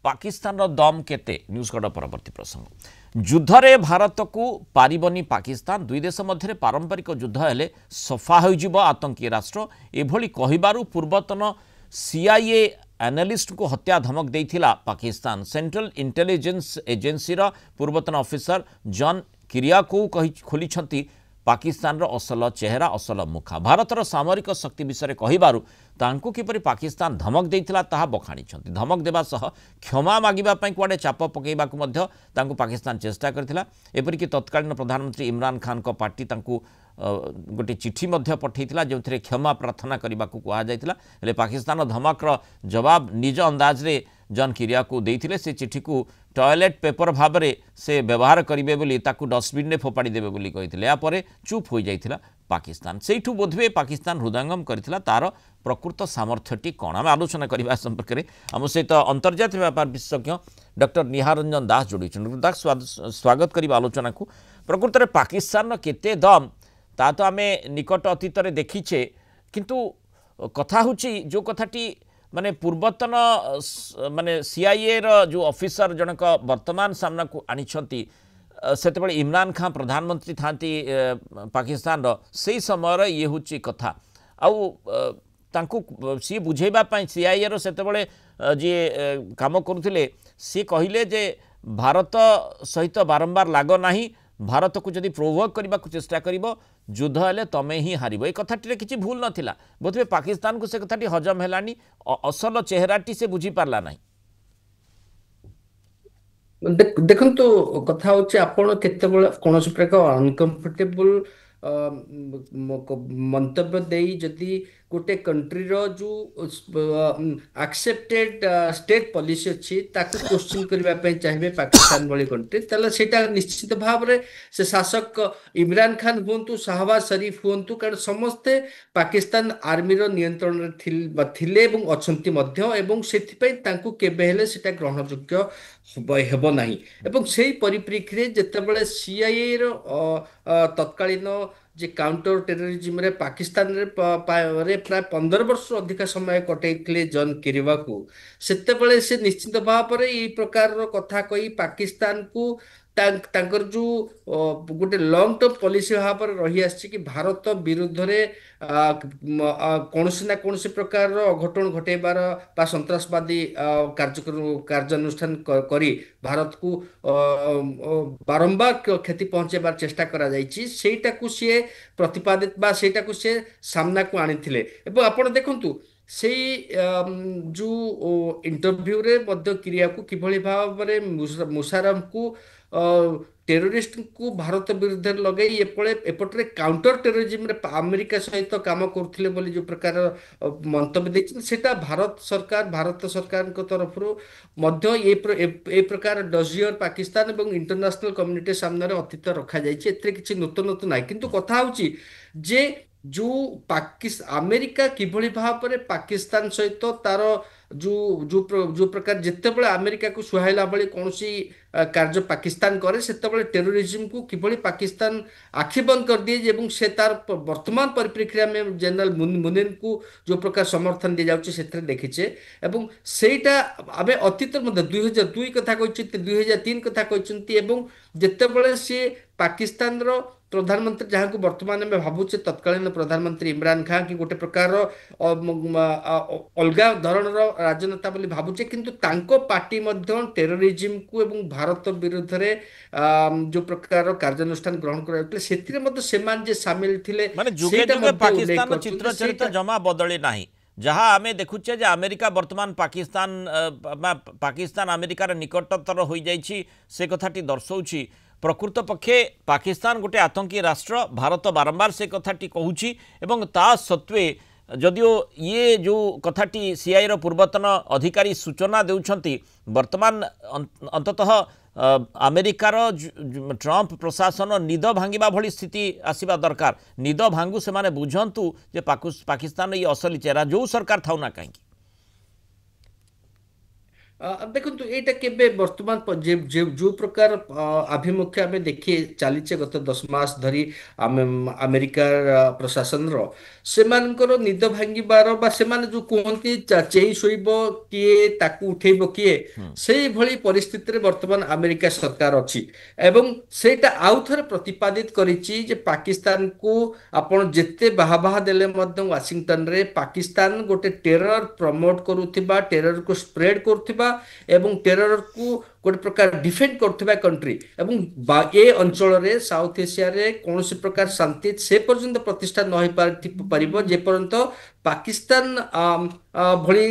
पाकिस्तान दम केते news cut परवर्ती प्रसंग युद्धरे भारत को पारिबनी पाकिस्तान दुई देश मध्य पारंपरिक युद्ध हेले सफा हो आतंकी राष्ट्र एभली कहिबारु पूर्वतन सीआईए एनालिस्ट को हत्या धमक देइथिला पाकिस्तान सेंट्रल इंटेलिजेंस एजेंसी पूर्वतन ऑफिसर जॉन किरियाको खोली पाकिस्तान रो असल चेहरा असल मुखा भारतर सामरिक शक्ति विषय कहिबारु तांको किपरि पाकिस्तान धमक देइथिला ताहा बखाणी धमक देबा सह क्षमा मागिबा पई कुआडे चाप पकेइबा को मध्य तांको पाकिस्तान चेष्टा करथिला एपरिक तत्कालीन प्रधानमंत्री इमरान खान को पार्टी तांको गोटे चिठी मध्य पठेइथिला जोंथरे क्षमा प्रार्थना करबा को कुआ जाइथिला हेले पाकिस्तान धमकर जवाब निज अंदाज रे जॉन किरिया को देइथिले से चिठी को टॉयलेट पेपर भाबरे से व्यवहार करिवे बोली ताकू डस्टबिन ने फोपाड़ी देबे बोली कहिथिले या परे चुप हो जाइथिला पाकिस्तान सेठू बोधवे पाकिस्तान हृदयंगम करथिला तार प्रकृत सामर्थ्यटी कोन आम आलोचना करबा संपर्क रे हम सहित अंतर्जातीय व्यापार विशेषज्ञ डॉक्टर निहार रंजन दास जोड़ी स्वागत करबा आलोचना को प्रकृत रे पाकिस्तान केते दम ता तो आमे निकट अतीत रे देखिछे किंतु कथा होची जो कथाटी माने पूर्वतन माने सीआईए रो जो ऑफिसर जनक वर्तमान सामना को आनिछंती सेते इमरान खान प्रधानमंत्री थांती पाकिस्तान रो से समय ये होची कथा आउ तांको सी बुझेबा पई सीआईए रो सेते जे काम करुथिले सी कहिले जे भारत सहित बारंबार लागो नाही भारत को जदि प्रोवोक करबा को चेष्टा करिवो युद्ध हेले तमे ही हारिबो ए कथाटी किछि भूल नथिला बोधवे पाकिस्तान को से कथाटी हजम हेलानी असल चेहराटी से बुझी पारला नाही देखंतु कथा होछि आपण केतेबेले कोनोस प्रकार अनकंफर्टेबल मंतव्य देई जदि गोटे कंट्री रो जो एक्सेप्टेड स्टेट पॉलिसी अच्छी ताकू क्वेश्चन करबा पे चाहिए पाकिस्तान वाली कंट्री तले सेटा निश्चित भाव रे से शासक इमरान खान हुंतु शहबाज शरीफ हुंतु कारण समस्ते पाकिस्तान आर्मी रो नियंत्रण थिले एवं अछंती मध्य एवं सेथि पे तांकू केबे हेले सेटा ग्रहण योग्य हेबो नाही एवं सेही परिप्रेक्षी रे जेतेबेले सीआईए रो तत्कालीन जे काउंटर टेररिज्म रे पाकिस्तान रे प्राय 15 वर्ष अधिक समय कटैथिले जॉन किरिवा को सेतेबेले से निश्चित भाव रे ई प्रकार रो कथा कही पाकिस्तान को तांकर जो गोटे लॉन्ग टर्म पॉलिसी भाव रही आछि कि भारत विरुद्ध रे कौनसी ना कौनसी प्रकार अघटन घटेबार बा संतरासवादी कार्यानुष्ठान करी भारत को बारंबार क्षति पहुंचेबार चेष्टा करा जाइछि सेटा को से प्रतिपादित बा सेटा को से सामना को आनिथिले एवं आपण देखंतु से जो इंटरव्यू रे मध्य क्रिया को किभली भाव रे मुशर्रफ को टेररिस्ट को भारत विरुद्ध लगे एपटे काउंटर टेररिज्म रे अमेरिका सहित काम करथिले बोली जो प्रकार मंतव्य देछि सेटा भारत सरकार को तरफ मध्य ए प्रकार डजियर पाकिस्तान एवं इंटरनेशनल कम्युनिटी सामने अतीत रखा जाइछि एते किछि नूतन नाही किंतु कथा होछि जे जो अमेरिका किभली भाव रे पाकिस्तान सहित तार जो प्रकार जितेबले अमेरिका को सुहाइला बली कौनसी कार्य पाकिस्तान करे सेतेबले टेररिज्म को किभली पाकिस्तान आखि बंद कर दिए एवं से तार वर्तमान परिप्रेक्षी में जनरल मुनिन को जो प्रकार समर्थन दि जाउछि सेते देखिछे एवं सेटा आबे अतीत मध्ये 2002 कथा कहछिते 2003 कथा कहछन्ती एवं जेतेबले से पाकिस्तान रो प्रधानमंत्री जहाँ को वर्तमान में भावुचे तत्कालीन प्रधानमंत्री इमरान खान की गोटे प्रकार अलगा धरण राजनेता बोली भावुचे किंतु तांको पार्टी मध्य टेररिज्म को एवं भारत विरुद्ध रे जो प्रकार कार्यानुष्ठान ग्रहण करते सेतिरे मध्य सेमान जे शामिल थिले माने जुगे जुगे पाकिस्तान चित्र चरित्र जमा बदली नाही जहाँ आमे देखुचे जे अमेरिका वर्तमान पाकिस्तान अमेरिकार निकटतर हो जाइछि से कथाटी दर्शौछि प्रकृत पक्षे पाकिस्तान गोटे आतंकी राष्ट्र भारत बारंबार से कथाटी कहूची एवं ता सत्वे जदियो ये जो कथाटी सीआई रो पूर्वतन अधिकारी सूचना देउछंती वर्तमान अंततः अमेरिकार ट्रंप प्रशासन निद भांगिबा भली स्थिति आसीबा दरकार निद भांगु से माने बुझंतु जे पाकिस्तान ये असली चेहरा जो सरकार थाउ ना कहीं ଦେଖନ୍ତୁ ଏଇଟା କେବେ ବର୍ତ୍ତମାନ ଯୋଉ ପ୍ରକାର ଆଭିମୁଖ୍ୟ ଆମେ ଦେଖି ଚାଲିଛେ ଗତ 10 ମାସ ଧରି ଆମେ ଆମେରିକା ପ୍ରଶାସନର ସେମାନଙ୍କର ନିଦ ଭାଙ୍ଗିବାର ବା ସେମାନେ ଯୋଉ କୁହନ୍ତି ଚେଇ ଶୋଇବ କିଏ ତାକୁ ଉଠେଇବ କିଏ ସେଇଭଳି ପରିସ୍ଥିତିରେ ବର୍ତ୍ତମାନ ଆମେରିକା ସରକାର ଅଛି ଏବଂ ସେଇଟା ଆଉ ଥରେ ପ୍ରତିପାଦିତ କରିଛି ଯେ ପାକିସ୍ତାନକୁ ଆପଣ ଯେତେ ବାହା ବାହା ଦେଲେ ମଧ୍ୟ ୱାସିଂଟନରେ ପାକିସ୍ତାନ ଗୋଟେ ଟେରର ପ୍ରମୋଟ କରୁଥିବା ଟେରରକୁ ସ୍ପ୍ରେଡ୍ କରୁଥିବା ଏବଂ ଟେରରକୁ ଗୋଟେ ପ୍ରକାର ଡିଫେଣ୍ଡ କରୁଥିବା କଣ୍ଟ୍ରି ଏବଂ ଏ ଅଞ୍ଚଳରେ ସାଉଥ ଏସିଆରେ କୌଣସି ପ୍ରକାର ଶାନ୍ତି ସେ ପର୍ଯ୍ୟନ୍ତ ପ୍ରତିଷ୍ଠା ନ ହେଇପାରିବ ଯେ ପର୍ଯ୍ୟନ୍ତ ପାକିସ୍ତାନ ଭଳି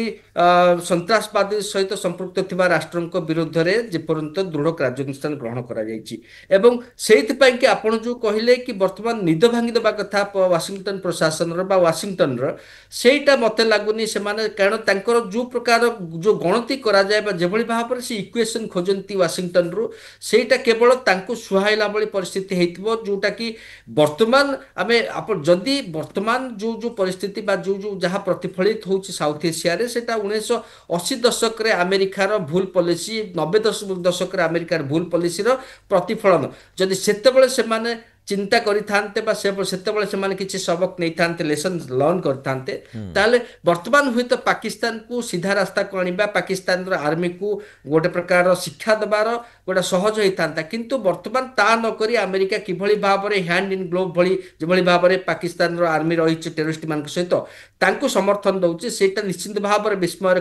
ସନ୍ତ୍ରାସବାଦୀ ସହିତ ସମ୍ପୃକ୍ତ ଥିବା ରାଷ୍ଟ୍ରଙ୍କ ବିରୁଦ୍ଧରେ ଯେପର୍ଯ୍ୟନ୍ତ ଦୃଢ଼ କାର୍ଯ୍ୟାନୁଷ୍ଠାନ ଗ୍ରହଣ କରାଯାଇଛି ଏବଂ ସେଇଥିପାଇଁ କି ଆପଣ ଯୋଉ କହିଲେ କି ବର୍ତ୍ତମାନ ନିଦ ଭାଙ୍ଗି ଦେବା କଥା ୱାସିଂଟନ ପ୍ରଶାସନର ବା ୱାସିଂଟନର ସେଇଟା ମତେ ଲାଗୁନି ସେମାନେ କାରଣ ତାଙ୍କର ଯୋଉ ପ୍ରକାର ଯୋଉ ଗଣତି କରାଯାଏ ବା ଯେଭଳି ଭାବରେ ସେ ଇକ୍ୱେସନ ଖୋଜନ୍ତି ୱାସିଂଟନରୁ ସେଇଟା କେବଳ ତାଙ୍କୁ ସୁହାଇଲା ଭଳି ପରିସ୍ଥିତି ହେଇଥିବ ଯୋଉଟା କି ବର୍ତ୍ତମାନ ଆମେ ଆପଣ ଯଦି ବର୍ତ୍ତମାନ ଯୋଉ ଯୋଉ ପରିସ୍ଥିତି ବା ଯୋଉ ଯୋଉ ଯାହା ପ୍ରତିଫଳିତ ହେଉଛି ସାଉଥ ଏସିଆରେ ସେଇଟା 1980 ଦଶକରେ ଆମେରିକାର ଭୁଲ ପଲିସି 90 ଦଶକରେ ଆମେରିକାର ଭୁଲ ପଲିସିର ପ୍ରତିଫଳନ ଯଦି ସେତେବେଳେ ସେମାନେ ଚିନ୍ତା କରିଥାନ୍ତେ ବା ସେତେବେଳେ ସେମାନେ କିଛି ସବକ ନେଇଥାନ୍ତେ ଲେସନ ଲର୍ନ କରିଥାନ୍ତେ ତାହେଲେ ବର୍ତ୍ତମାନ ହୁଏତ ପାକିସ୍ତାନକୁ ସିଧା ରାସ୍ତାକୁ ଆଣିବା ପାକିସ୍ତାନର ଆର୍ମିକୁ ଗୋଟେ ପ୍ରକାର ଶିକ୍ଷା ଦେବାର ଗୋଟେ ସହଜ ହେଇଥାନ୍ତା କିନ୍ତୁ ବର୍ତ୍ତମାନ ତା ନକରି ଆମେରିକା କିଭଳି ଭାବରେ ହ୍ୟାଣ୍ଡ ଇନ୍ ଗ୍ଲୋଭ୍ ଭଳି ଯେଭଳି ଭାବରେ ପାକିସ୍ତାନର ଆର୍ମି ରହିଛି ଟେରୋରିଷ୍ଟ ମାନଙ୍କ ସହିତ ତାଙ୍କୁ ସମର୍ଥନ ଦଉଛି ସେଇଟା ନିଶ୍ଚିତ ଭାବରେ ବିସ୍ମୟର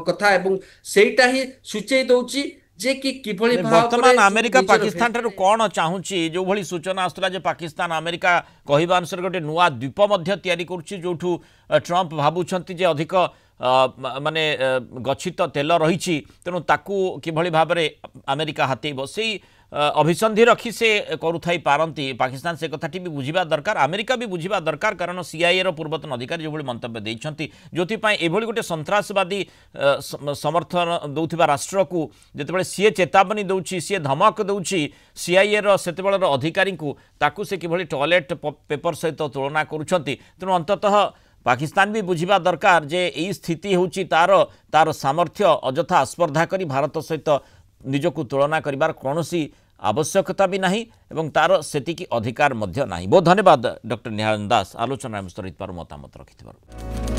କଥା ଏବଂ ସେଇଟା ହିଁ ସୂଚେଇ ଦଉଛି ଯେ କିଭଳି ଭାବରେ ବର୍ତ୍ତମାନ ଆମେରିକା ପାକିସ୍ତାନ ଠାରୁ କ'ଣ ଚାହୁଁଛି ଯୋଉଭଳି ସୂଚନା ଆସୁଥିଲା ଯେ ପାକିସ୍ତାନ ଆମେରିକା କହିବା ଅନୁସାରେ ଗୋଟେ ନୂଆ ଦ୍ୱୀପ ମଧ୍ୟ ତିଆରି କରୁଛି ଯୋଉଠୁ ଟ୍ରମ୍ପ ଭାବୁଛନ୍ତି ଯେ ଅଧିକ ମାନେ ଗଚ୍ଛିତ ତେଲ ରହିଛି ତେଣୁ ତାକୁ କିଭଳି ଭାବରେ ଆମେରିକା ହାତେଇବ ସେଇ अभिसंधि रखी से करुथाई पारंती पाकिस्तान से कथाटी भी बुझा दरकार अमेरिका भी बुझा दरकार कारण सीआईए रो पूर्वतन अधिकारी जो मंतव्य देइछंती जोथिपाई एभली गोटे सन्त्रासवादी समर्थन दौथिबा राष्ट्र को जेतेबेले सीए चेतावनी दउछि सीए धमक दउछि सीआईए रो सेतेबेले रो अधिकारी को ताकू से किभली टॉयलेट पेपर सहित तुलना करुछंती तेणु अंततः पाकिस्तान भी बुझा दरकार जे यही स्थिति होछि तार सामर्थ्य अजथा आस्पर्धा करी भारत सहित निजको तुलना करिबार कोनोसी आवश्यकता भी नहीं एवं तार सेतिकी अधिकार मध्य नहीं। बहुत धन्यवाद डॉक्टर निहाल दास आलोचना विस्तृत पर मतामत रखिथिबार।